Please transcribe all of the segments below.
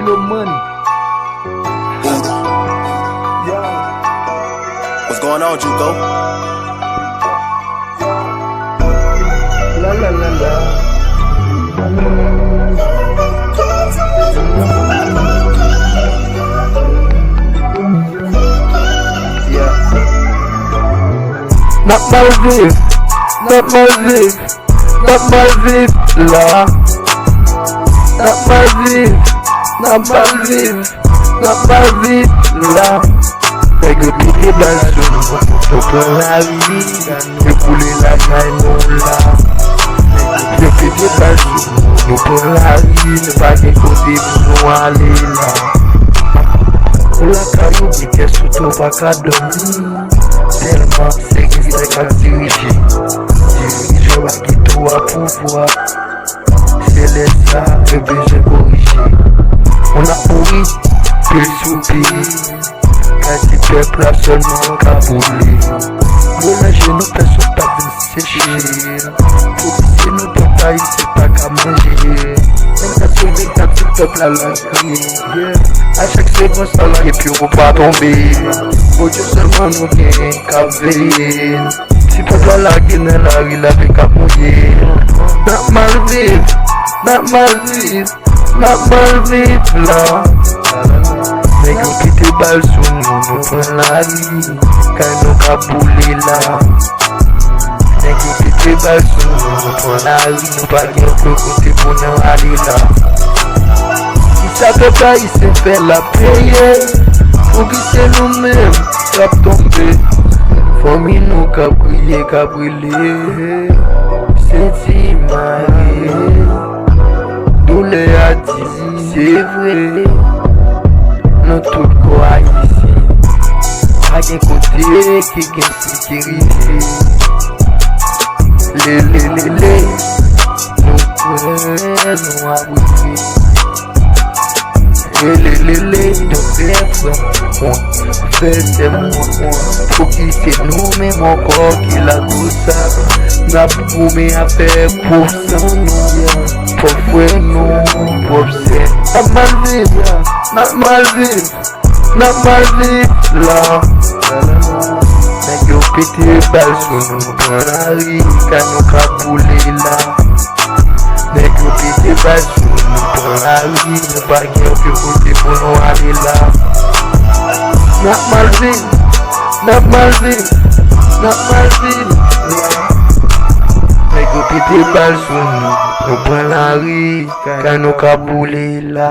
kilo money. What's going on, Juco? La la la la. Yeah. Not Maldives, not Maldives, not Maldives, la. Not Maldives, not Maldives, not Maldives, la. Avec le pied dans le genou, on prend la vie, et couler la caille, non là. Le pied dans le genou, on prend la vie, ne pas qu'un côté pour nous aller là. On la caillou, mais qu'est-ce que tu vas qu'à dormir? Tellement c'est qu'il serait qu'à diriger. Diriger va quitter à pouvoir. C'est les ça, bébé, j'ai corrigé. On a pourri, puis le soupir. Quand tu peuple a seulement qu'à bouler. Mélanger nos personnes pas de sécher. Pour que nos batailles c'est pas qu'à manger. Même ta sauver ta petite peuple à la crier. A chaque seconde ça là et puis on va pas tomber. Pour Dieu seulement nous gagne qu'à veiller. Si peuple à la guinée la rue avec qu'à mouiller. Not Maldives, not Maldives, not Maldives là. Mais qu'on quitte balle sous nous, nous prenons la vie, quand nous caboulés là. Mais qu'on quitte balle sous nous, nous prenons la vie, nous pas bien que côté pour nous aller là. Si ça peut pas, il s'est fait la payer. Faut que c'est nous-mêmes, ça tomber. Faut que nous cabriller, c'est si marié. Douleur a dit, c'est vrai. Nous tout quoi ici. A quel côté qui gagne sécurité. Les nous prenons à bouger. Les nous faisons c'est moi. Faut qu'il c'est nous-mêmes encore qui la douce. N'a promis à faire pour ça nous. Pour faire nous, pour c'est. Not Maldives, not Maldives, not Maldives, là. Mais yo pété balle sur nous, prend la rue, quand nous caboulés là. Mais yo pété balle sur nous, prend la rue, nous pas qu'un peu côté pour nous aller là. Not Maldives, not Maldives, not Maldives, là. Mais yo pété balle sur nous, nous prend la rue, quand nous caboulés là.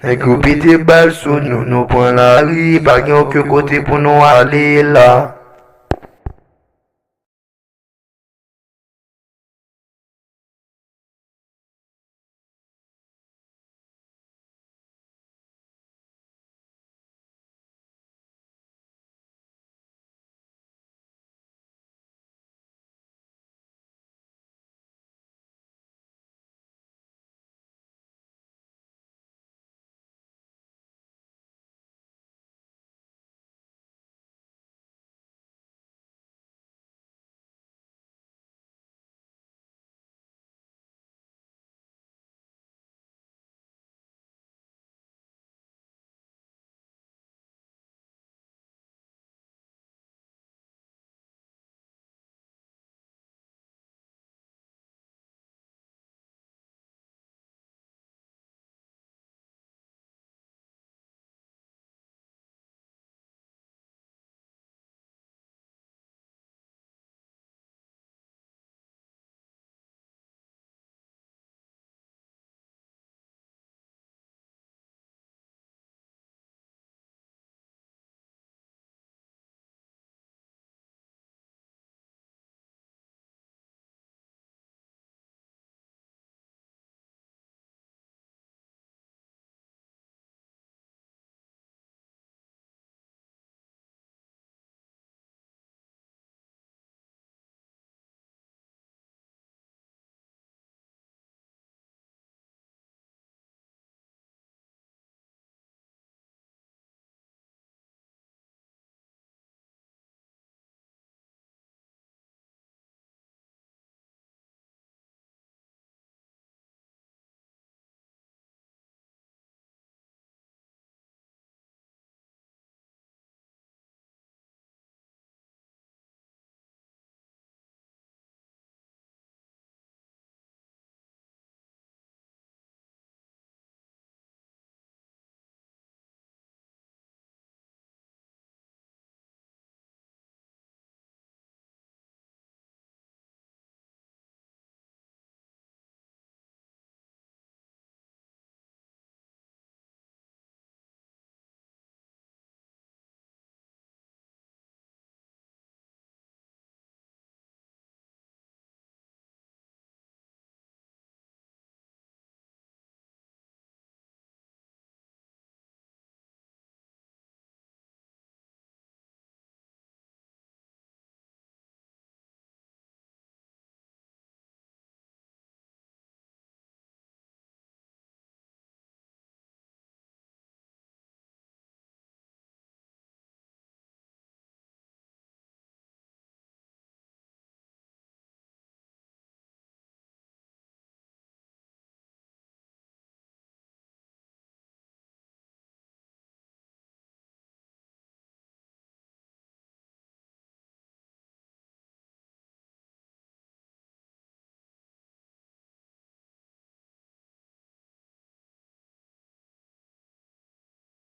Mais qu'on pété balle sur nous, nous prenons la rue, pas qu'un côté pour nous aller là.